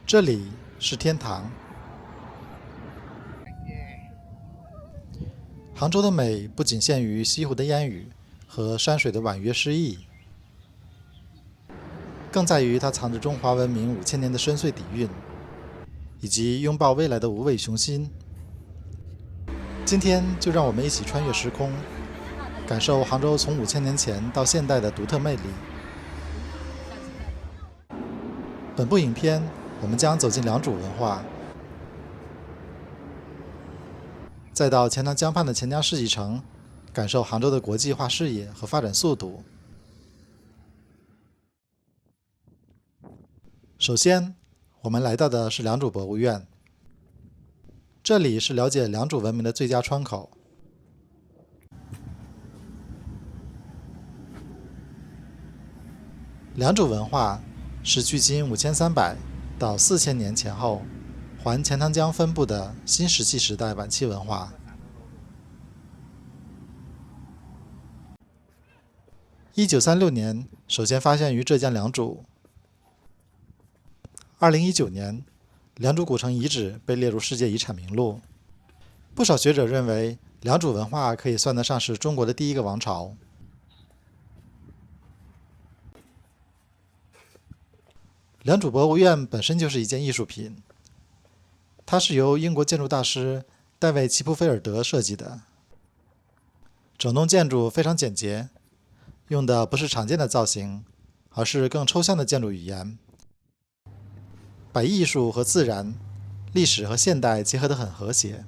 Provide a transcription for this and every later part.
这里是天堂。杭州的美不仅限于西湖的烟雨和山水的婉约诗意，更在于它藏着中华文明5000年的深邃底蕴，以及拥抱未来的无畏雄心。今天就让我们一起穿越时空，感受杭州从5000年前到现代的独特魅力。本部影片我们将走进良渚文化，再到钱塘江畔的钱江世纪城，感受杭州的国际化视野和发展速度。首先，我们来到的是良渚博物院，这里是了解良渚文明的最佳窗口。良渚文化是距今5300到4000年前后环钱塘江分布的新石器时代晚期文化。1936年首先发现于浙江良渚。2019年，良渚古城遗址被列入世界遗产名录。不少学者认为，良渚文化可以算得上是中国的第一个王朝。良渚博物院本身就是一件艺术品，它是由英国建筑大师戴维·齐普菲尔德设计的。整栋建筑非常简洁，用的不是常见的造型，而是更抽象的建筑语言，把艺术和自然、历史和现代结合得很和谐。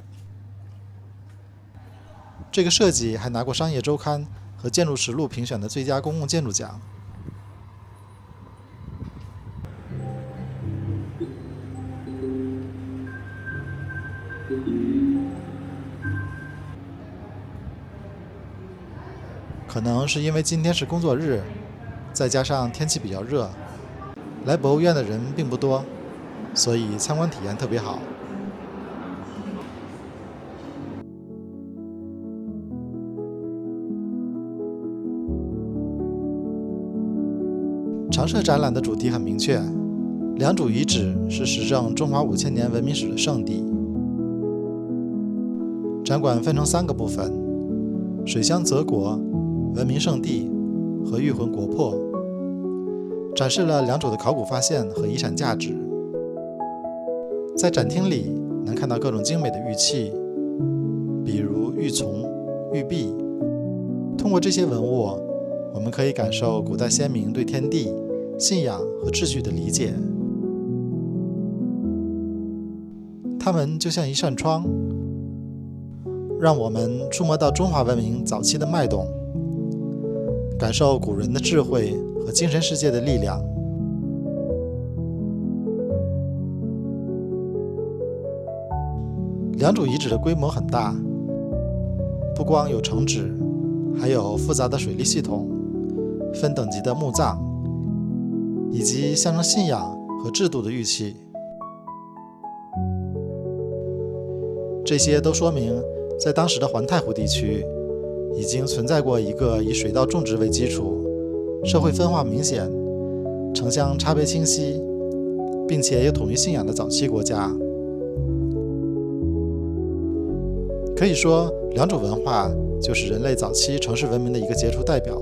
这个设计还拿过商业周刊和建筑实录评选的最佳公共建筑奖。可能是因为今天是工作日，再加上天气比较热，来博物院的人并不多，所以参观体验特别好。常设展览的主题很明确，良渚遗址是实证中华5000年文明史的圣地。展馆分成3个部分：水乡泽国、文明圣地和玉魂国魄，展示了良渚的考古发现和遗产价值。在展厅里能看到各种精美的玉器，比如玉琮、玉璧。通过这些文物，我们可以感受古代先民对天地、信仰和秩序的理解。它们就像一扇窗，让我们触摸到中华文明早期的脉动，感受古人的智慧和精神世界的力量。良渚遗址的规模很大，不光有城址，还有复杂的水利系统、分等级的墓葬，以及象征信仰和制度的玉器。这些都说明，在当时的环太湖地区，已经存在过一个以水稻种植为基础、社会分化明显、城乡差别清晰，并且有统一信仰的早期国家。可以说，良渚文化就是人类早期城市文明的一个杰出代表。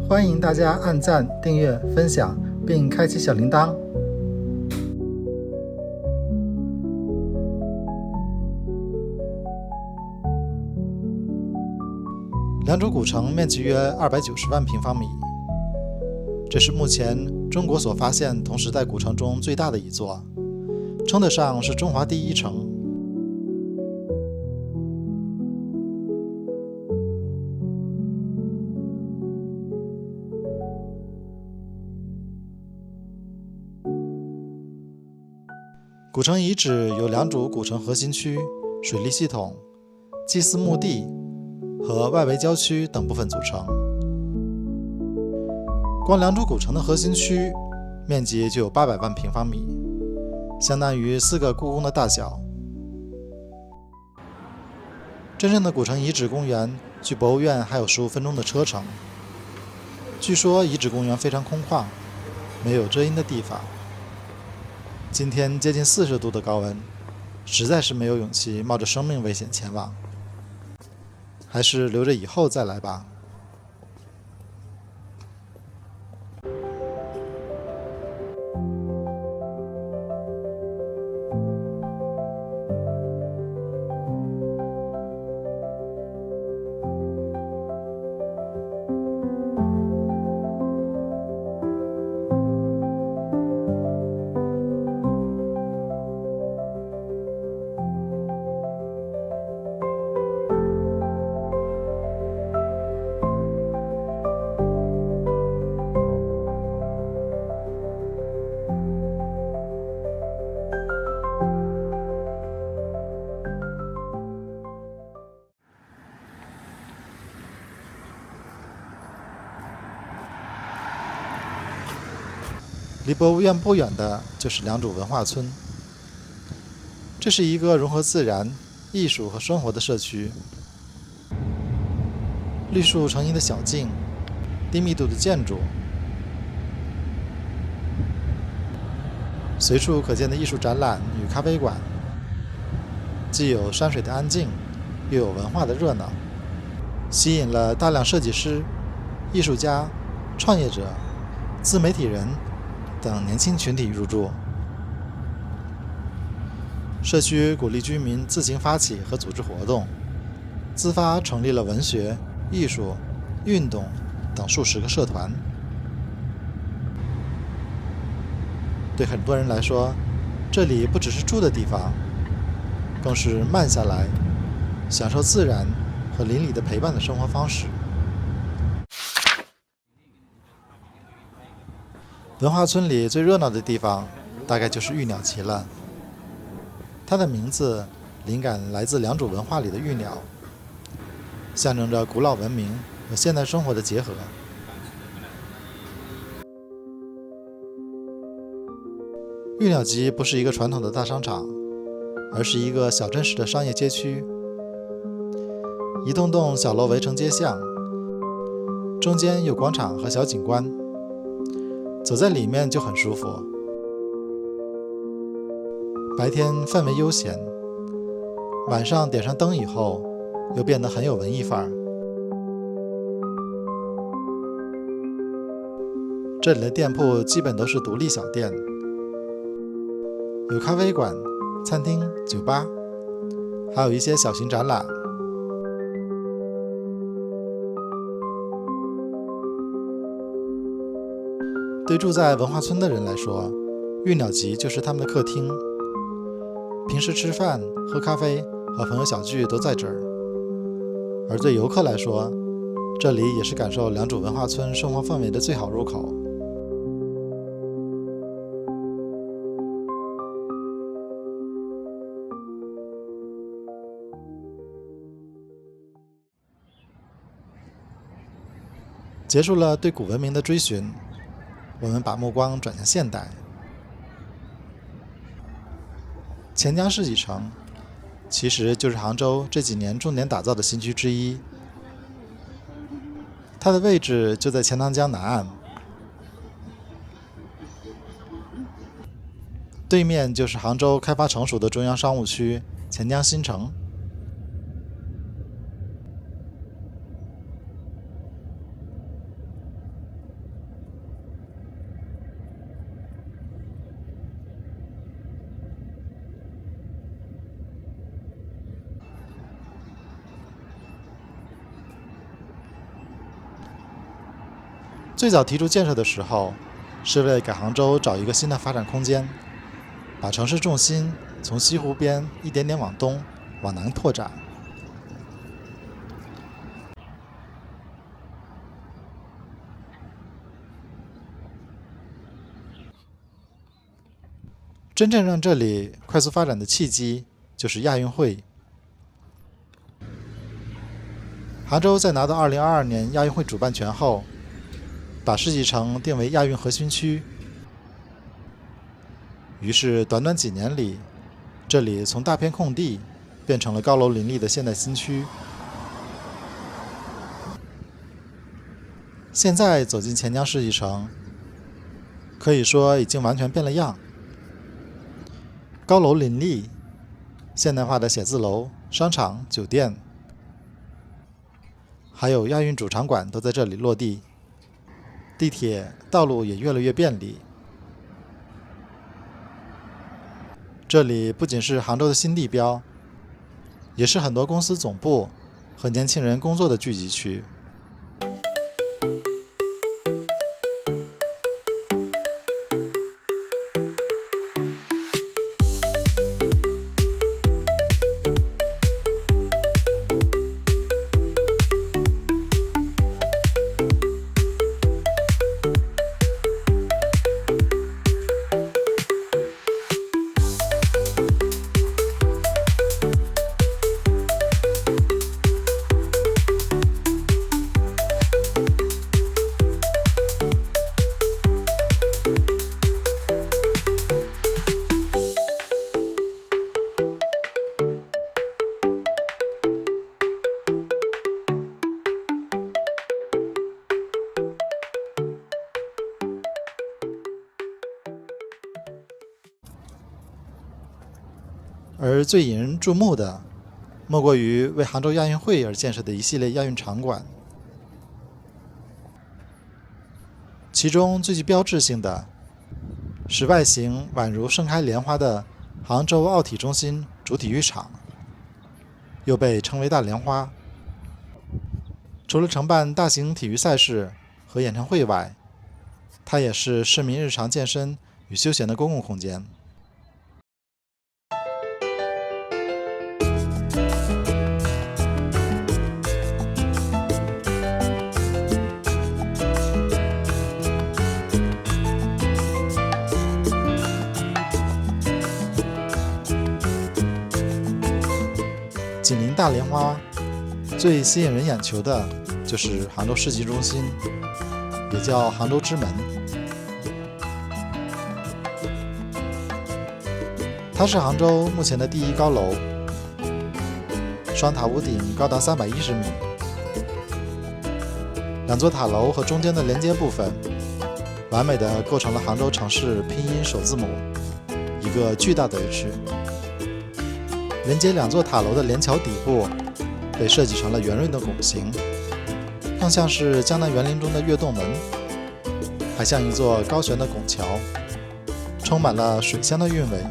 欢迎大家按赞、订阅、分享，并开启小铃铛。良渚古城面积约290万平方米，这是目前中国所发现同时代古城中最大的一座，称得上是中华第一城。古城遗址由良渚古城核心区、水利系统、祭祀墓地和外围郊区等部分组成。光良渚古城的核心区面积就有800万平方米，相当于4个故宫的大小。真正的古城遗址公园距博物院还有15分钟的车程。据说遗址公园非常空旷，没有遮阴的地方。今天接近40度的高温，实在是没有勇气冒着生命危险前往，还是留着以后再来吧。离博物院不远的就是良渚文化村，这是一个融合自然、艺术和生活的社区。绿树成荫的小径，低密度的建筑，随处可见的艺术展览与咖啡馆，既有山水的安静，又有文化的热闹，吸引了大量设计师、艺术家、创业者、自媒体人等年轻群体入住。社区鼓励居民自行发起和组织活动，自发成立了文学、艺术、运动等数十个社团。对很多人来说，这里不只是住的地方，更是慢下来，享受自然和邻里的陪伴的生活方式。文化村里最热闹的地方，大概就是玉鸟集了。它的名字灵感来自良渚文化里的玉鸟，象征着古老文明和现代生活的结合。玉鸟集不是一个传统的大商场，而是一个小镇式的商业街区，一栋栋小楼围成街巷，中间有广场和小景观，走在里面就很舒服。白天氛围悠闲，晚上点上灯以后，又变得很有文艺范儿。这里的店铺基本都是独立小店，有咖啡馆、餐厅、酒吧，还有一些小型展览。对住在文化村的人来说，玉鸟集就是他们的客厅，平时吃饭、喝咖啡和朋友小聚都在这儿。而对游客来说，这里也是感受良渚文化村生活氛围的最好入口。结束了对古文明的追寻，我们把目光转向现代。钱江世纪城其实就是杭州这几年重点打造的新区之一，它的位置就在钱塘江南岸，对面就是杭州开发成熟的中央商务区钱江新城。最早提出建设的时候，是为了给杭州找一个新的发展空间，把城市重心从西湖边一点点往东、往南拓展。真正让这里快速发展的契机，就是亚运会。杭州在拿到2022年亚运会主办权后，把世纪城定为亚运核心区。于是短短几年里，这里从大片空地变成了高楼林立的现代新区。现在走进钱江世纪城，可以说已经完全变了样。高楼林立，现代化的写字楼、商场、酒店，还有亚运主场馆都在这里落地。地铁、道路也越来越便利。这里不仅是杭州的新地标，也是很多公司总部和年轻人工作的聚集区。而最引人注目的，莫过于为杭州亚运会而建设的一系列亚运场馆。其中最具标志性的是外形宛如盛开莲花的杭州奥体中心主体育场，又被称为大莲花。除了承办大型体育赛事和演唱会外，它也是市民日常健身与休闲的公共空间。紧邻大莲花，最吸引人眼球的就是杭州世纪中心，也叫杭州之门。它是杭州目前的第一高楼，双塔屋顶高达310米，两座塔楼和中间的连接部分，完美地构成了杭州城市拼音首字母，一个巨大的 H。连接两座塔楼的连桥底部被设计成了圆润的拱形，更像是江南园林中的跃动门，还像一座高悬的拱桥，充满了水乡的韵味。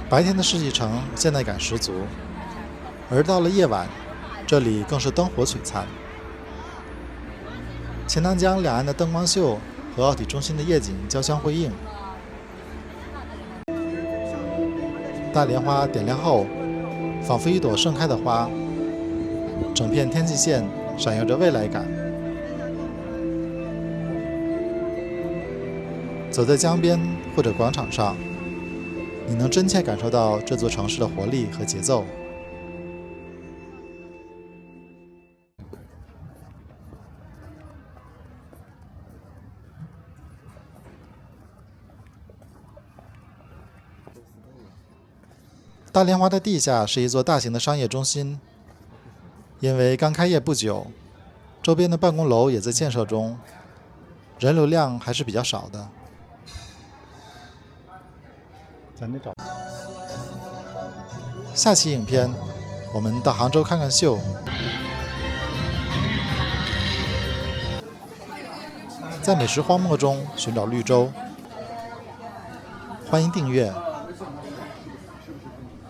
白天的世纪城现代感十足，而到了夜晚，这里更是灯火璀璨。钱塘江两岸的灯光秀和奥体中心的夜景交相辉映。大莲花点亮后，仿佛一朵盛开的花，整片天际线闪耀着未来感。走在江边或者广场上，你能真切感受到这座城市的活力和节奏。大莲花的地下是一座大型的商业中心，因为刚开业不久，周边的办公楼也在建设中，人流量还是比较少的。下期影片，我们到杭州看看秀，在美食荒漠中寻找绿洲。欢迎订阅，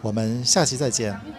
我们下期再见。